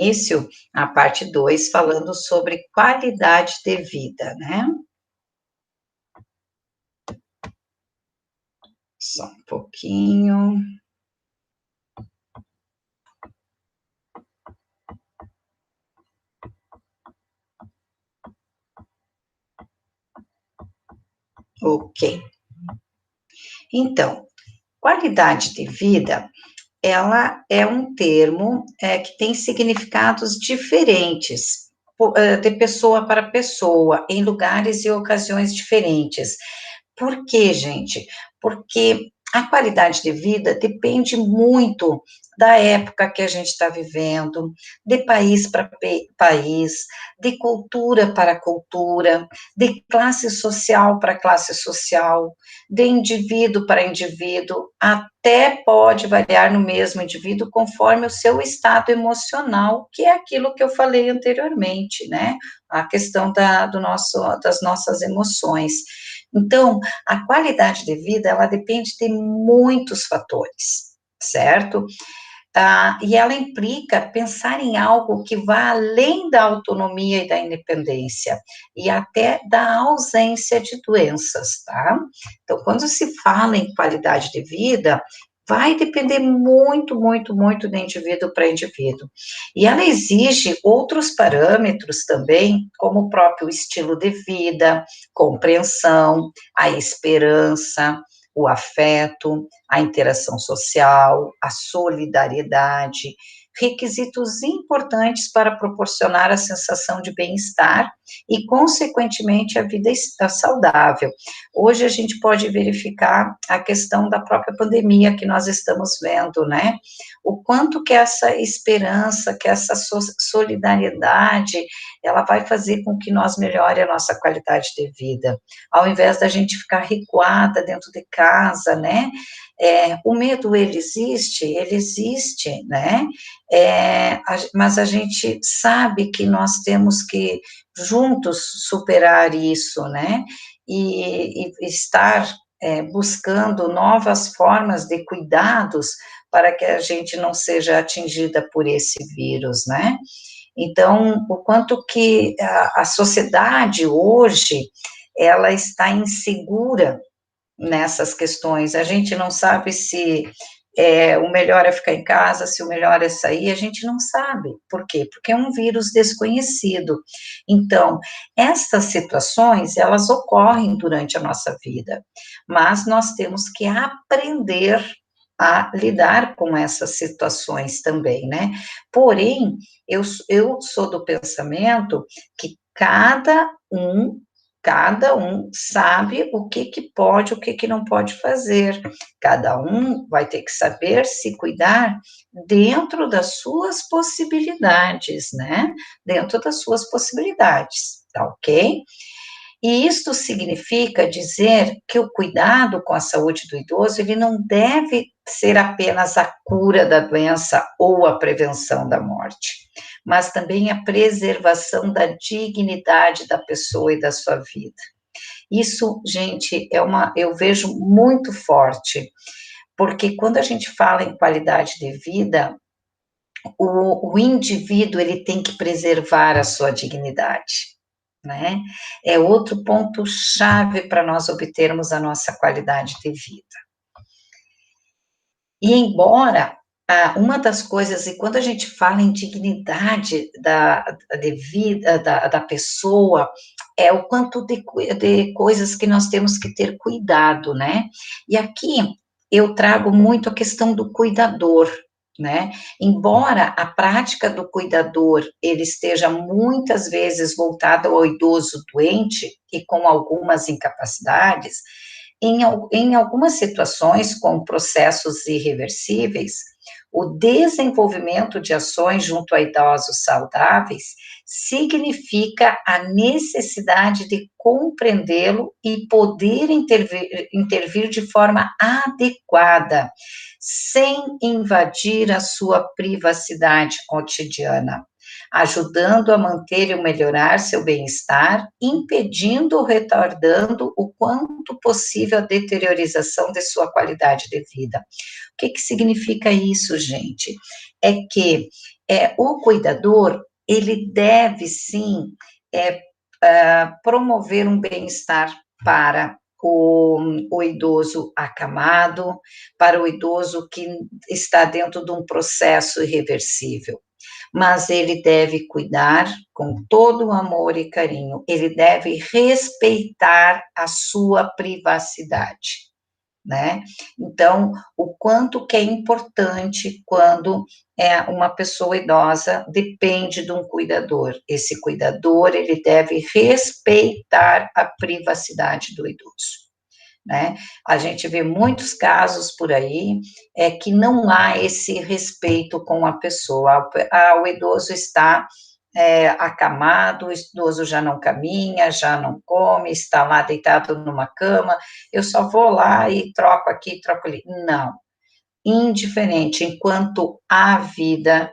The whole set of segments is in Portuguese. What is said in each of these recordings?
início a parte 2 falando sobre qualidade de vida, né. Só um pouquinho. Ok. Então, qualidade de vida, ela é um termo, que tem significados diferentes, de pessoa para pessoa, em lugares e ocasiões diferentes. Por quê, gente? Porque a qualidade de vida depende muito da época que a gente está vivendo, de país para país, de cultura para cultura, de classe social para classe social, de indivíduo para indivíduo, até pode variar no mesmo indivíduo conforme o seu estado emocional, que é aquilo que eu falei anteriormente, né? A questão das nossas emoções. Então, a qualidade de vida, ela depende de muitos fatores, certo? E ela implica pensar em algo que vá além da autonomia e da independência, e até da ausência de doenças, tá? Então, quando se fala em qualidade de vida, vai depender muito, muito, muito de indivíduo para indivíduo. E ela exige outros parâmetros também, como o próprio estilo de vida, compreensão, a esperança, o afeto, a interação social, a solidariedade, requisitos importantes para proporcionar a sensação de bem-estar e, consequentemente, a vida saudável. Hoje a gente pode verificar a questão da própria pandemia que nós estamos vendo, né? O quanto que essa esperança, que essa solidariedade, ela vai fazer com que nós melhore a nossa qualidade de vida, ao invés da gente ficar recuada dentro de casa, né? O medo, ele existe, né? Mas a gente sabe que nós temos que juntos superar isso, né? E estar buscando novas formas de cuidados para que a gente não seja atingida por esse vírus, né? Então, o quanto que a sociedade hoje, ela está insegura nessas questões, a gente não sabe se o melhor é ficar em casa, se o melhor é sair, a gente não sabe, por quê? Porque é um vírus desconhecido, então, essas situações, elas ocorrem durante a nossa vida, mas nós temos que aprender a lidar com essas situações também, né, porém, eu sou do pensamento que cada um sabe o que que pode, o que que não pode fazer. Cada um vai ter que saber se cuidar dentro das suas possibilidades, né? Dentro das suas possibilidades, tá ok? E isto significa dizer que o cuidado com a saúde do idoso, ele não deve ser apenas a cura da doença ou a prevenção da morte, mas também a preservação da dignidade da pessoa e da sua vida. Isso, gente, eu vejo muito forte, porque quando a gente fala em qualidade de vida, o indivíduo, ele tem que preservar a sua dignidade, né? É outro ponto chave para nós obtermos a nossa qualidade de vida. E embora uma das coisas, e quando a gente fala em dignidade de vida da pessoa, é o quanto de coisas que nós temos que ter cuidado, né? E aqui eu trago muito a questão do cuidador, né? Embora a prática do cuidador, ele esteja muitas vezes voltado ao idoso doente e com algumas incapacidades, em algumas situações, com processos irreversíveis, o desenvolvimento de ações junto a idosos saudáveis significa a necessidade de compreendê-lo e poder intervir de forma adequada, sem invadir a sua privacidade cotidiana, ajudando a manter e melhorar seu bem-estar, impedindo ou retardando o quanto possível a deteriorização de sua qualidade de vida. O que que significa isso, gente? É que O cuidador, ele deve, sim, promover um bem-estar para o idoso acamado, para o idoso que está dentro de um processo irreversível. Mas ele deve cuidar com todo o amor e carinho, ele deve respeitar a sua privacidade, né? Então, o quanto que é importante quando uma pessoa idosa depende de um cuidador. Esse cuidador, ele deve respeitar a privacidade do idoso, né? A gente vê muitos casos por aí que não há esse respeito com a pessoa. O idoso está acamado, o idoso já não caminha, já não come, está lá deitado numa cama, eu só vou lá e troco aqui, troco ali. Não, indiferente, enquanto há vida,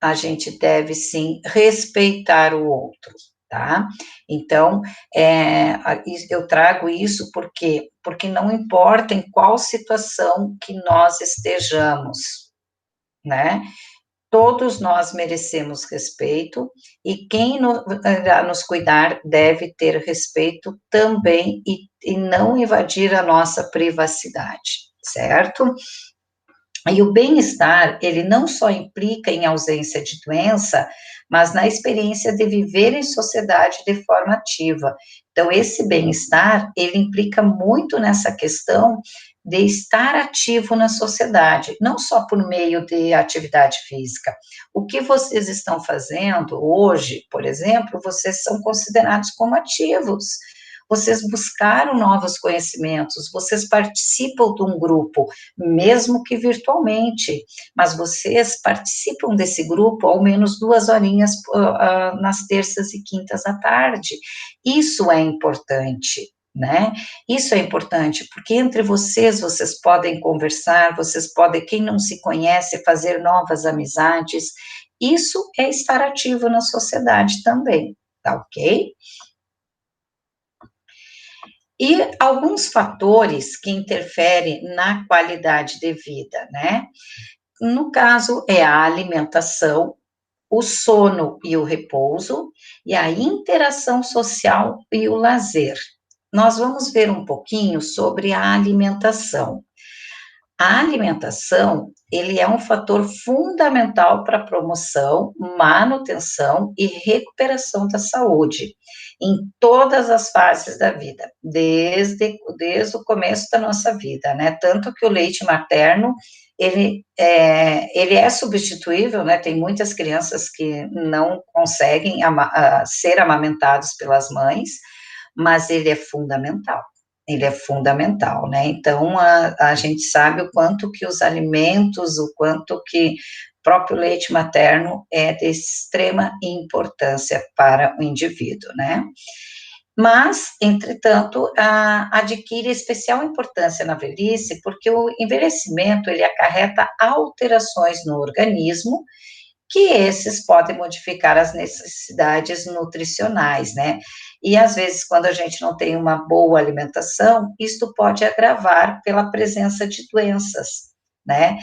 a gente deve sim respeitar o outro, tá? Então, eu trago isso porque não importa em qual situação que nós estejamos, né? Todos nós merecemos respeito e quem irá nos cuidar deve ter respeito também e não invadir a nossa privacidade, certo? E o bem-estar, ele não só implica em ausência de doença, mas na experiência de viver em sociedade de forma ativa. Então, esse bem-estar, ele implica muito nessa questão de estar ativo na sociedade, não só por meio de atividade física. O que vocês estão fazendo hoje, por exemplo, vocês são considerados como ativos. Vocês buscaram novos conhecimentos, vocês participam de um grupo, mesmo que virtualmente, mas vocês participam desse grupo ao menos 2 horinhas nas terças e quintas à tarde. Isso é importante, né? Isso é importante, porque entre vocês podem conversar, vocês podem, quem não se conhece, fazer novas amizades. Isso é estar ativo na sociedade também, tá ok? E alguns fatores que interferem na qualidade de vida, né? No caso, é a alimentação, o sono e o repouso, e a interação social e o lazer. Nós vamos ver um pouquinho sobre a alimentação. A alimentação, ele é um fator fundamental para a promoção, manutenção e recuperação da saúde, em todas as fases da vida, desde o começo da nossa vida, né? Tanto que o leite materno, ele é substituível, né? Tem muitas crianças que não conseguem ser amamentados pelas mães, mas ele é fundamental. Ele é fundamental, né? Então, a gente sabe o quanto que os alimentos, o quanto que o próprio leite materno é de extrema importância para o indivíduo, né? Mas, entretanto, adquire especial importância na velhice, porque o envelhecimento, ele acarreta alterações no organismo, que esses podem modificar as necessidades nutricionais, né? E às vezes, quando a gente não tem uma boa alimentação, isto pode agravar pela presença de doenças, né?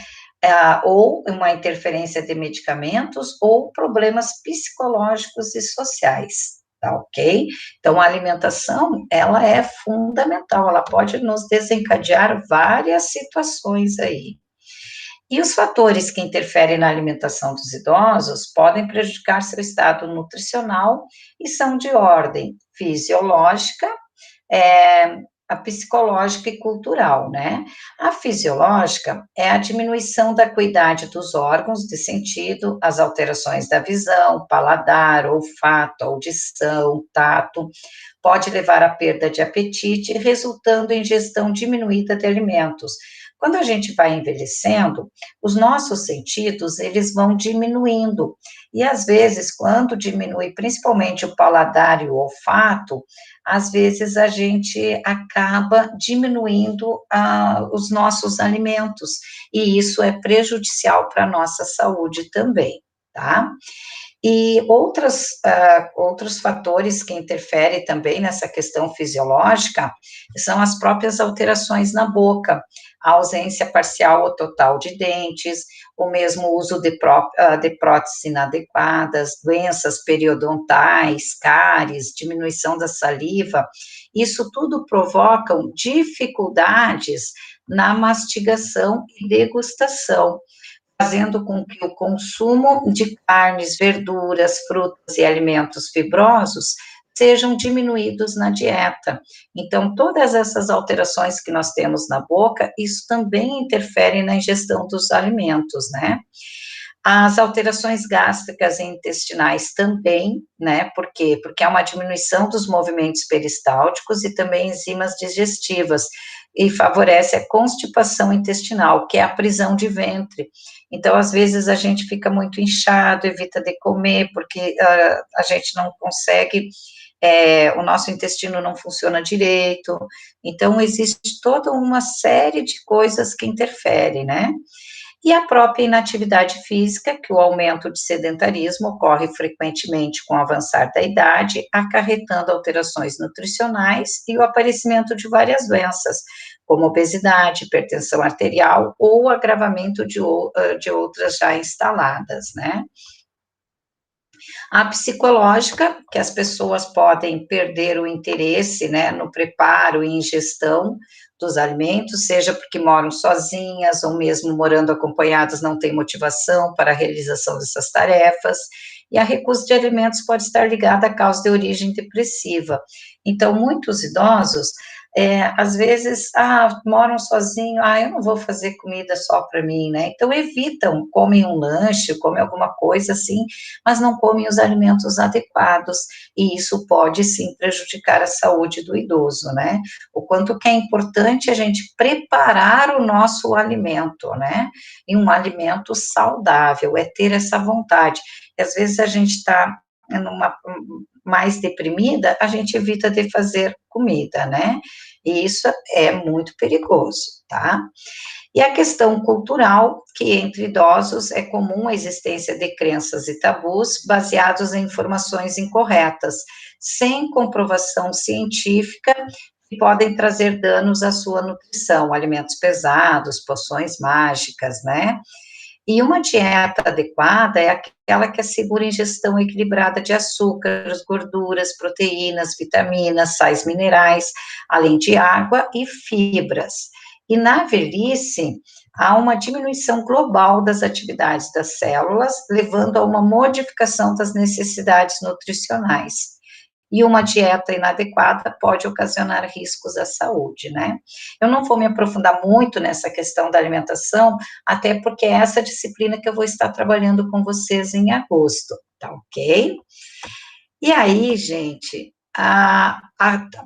Ou uma interferência de medicamentos ou problemas psicológicos e sociais, tá ok? Então, a alimentação, ela é fundamental, ela pode nos desencadear várias situações aí. E os fatores que interferem na alimentação dos idosos podem prejudicar seu estado nutricional e são de ordem fisiológica, é, a psicológica e cultural, né? A fisiológica é a diminuição da acuidade dos órgãos de sentido, as alterações da visão, paladar, olfato, audição, tato, pode levar à perda de apetite, resultando em ingestão diminuída de alimentos. Quando a gente vai envelhecendo, os nossos sentidos, eles vão diminuindo, e às vezes, quando diminui principalmente o paladar e o olfato, às vezes a gente acaba diminuindo os nossos alimentos, e isso é prejudicial para a nossa saúde também, tá? E outros fatores que interferem também nessa questão fisiológica são as próprias alterações na boca, a ausência parcial ou total de dentes, o mesmo uso de próteses inadequadas, doenças periodontais, cáries, diminuição da saliva, isso tudo provocam dificuldades na mastigação e degustação, fazendo com que o consumo de carnes, verduras, frutas e alimentos fibrosos sejam diminuídos na dieta. Então, todas essas alterações que nós temos na boca, isso também interfere na ingestão dos alimentos, né? As alterações gástricas e intestinais também, né? Por quê? Porque há uma diminuição dos movimentos peristálticos e também enzimas digestivas, e favorece a constipação intestinal, que é a prisão de ventre. Então, às vezes, a gente fica muito inchado, evita de comer, porque a gente não consegue, o nosso intestino não funciona direito. Então, existe toda uma série de coisas que interferem, né? E a própria inatividade física, que o aumento de sedentarismo ocorre frequentemente com o avançar da idade, acarretando alterações nutricionais e o aparecimento de várias doenças, como obesidade, hipertensão arterial ou agravamento de outras já instaladas, né? A psicológica, que as pessoas podem perder o interesse, né, no preparo e ingestão dos alimentos, seja porque moram sozinhas ou mesmo morando acompanhadas não têm motivação para a realização dessas tarefas, e a recusa de alimentos pode estar ligada a causa de origem depressiva. Então, muitos idosos, às vezes, moram sozinhos, eu não vou fazer comida só para mim, né? Então, evitam, comem um lanche, comem alguma coisa assim, mas não comem os alimentos adequados, e isso pode sim prejudicar a saúde do idoso, né? O quanto que é importante a gente preparar o nosso alimento, né? E um alimento saudável, é ter essa vontade. E às vezes a gente está numa mais deprimida, a gente evita de fazer comida, né? E isso é muito perigoso, tá? E a questão cultural, que entre idosos é comum a existência de crenças e tabus baseados em informações incorretas, sem comprovação científica, que podem trazer danos à sua nutrição, alimentos pesados, poções mágicas, né? E uma dieta adequada é aquela que assegura a ingestão equilibrada de açúcares, gorduras, proteínas, vitaminas, sais minerais, além de água e fibras. E na velhice, há uma diminuição global das atividades das células, levando a uma modificação das necessidades nutricionais. E uma dieta inadequada pode ocasionar riscos à saúde, né? Eu não vou me aprofundar muito nessa questão da alimentação, até porque é essa disciplina que eu vou estar trabalhando com vocês em agosto, tá ok? E aí, gente, a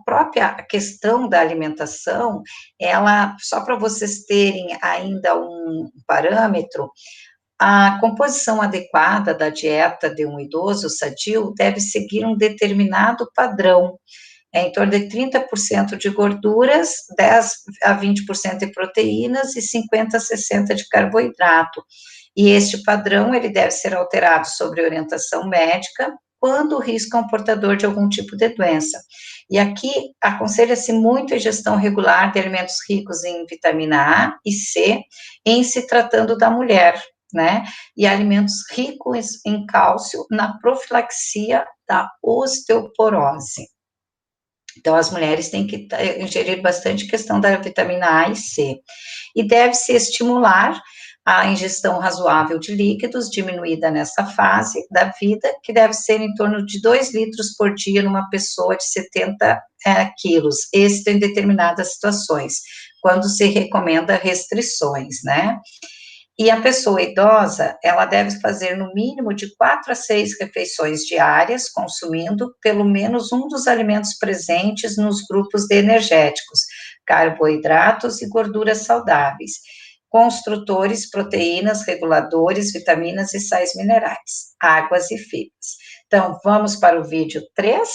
própria questão da alimentação, ela, só para vocês terem ainda um parâmetro, a composição adequada da dieta de um idoso sadio deve seguir um determinado padrão, em torno de 30% de gorduras, 10 a 20% de proteínas e 50 a 60 de carboidrato. E este padrão, ele deve ser alterado sobre orientação médica, quando o risco é um portador de algum tipo de doença. E aqui, aconselha-se muito a ingestão regular de alimentos ricos em vitamina A e C, em se tratando da mulher, né? E alimentos ricos em cálcio na profilaxia da osteoporose. Então, as mulheres têm que ingerir bastante questão da vitamina A e C. E deve-se estimular a ingestão razoável de líquidos, diminuída nessa fase da vida, que deve ser em torno de 2 litros por dia numa pessoa de 70 quilos, esse em determinadas situações, quando se recomenda restrições, né? E a pessoa idosa, ela deve fazer no mínimo de 4 a 6 refeições diárias, consumindo pelo menos um dos alimentos presentes nos grupos de energéticos, carboidratos e gorduras saudáveis, construtores, proteínas, reguladores, vitaminas e sais minerais, águas e fibras. Então, vamos para o vídeo 3.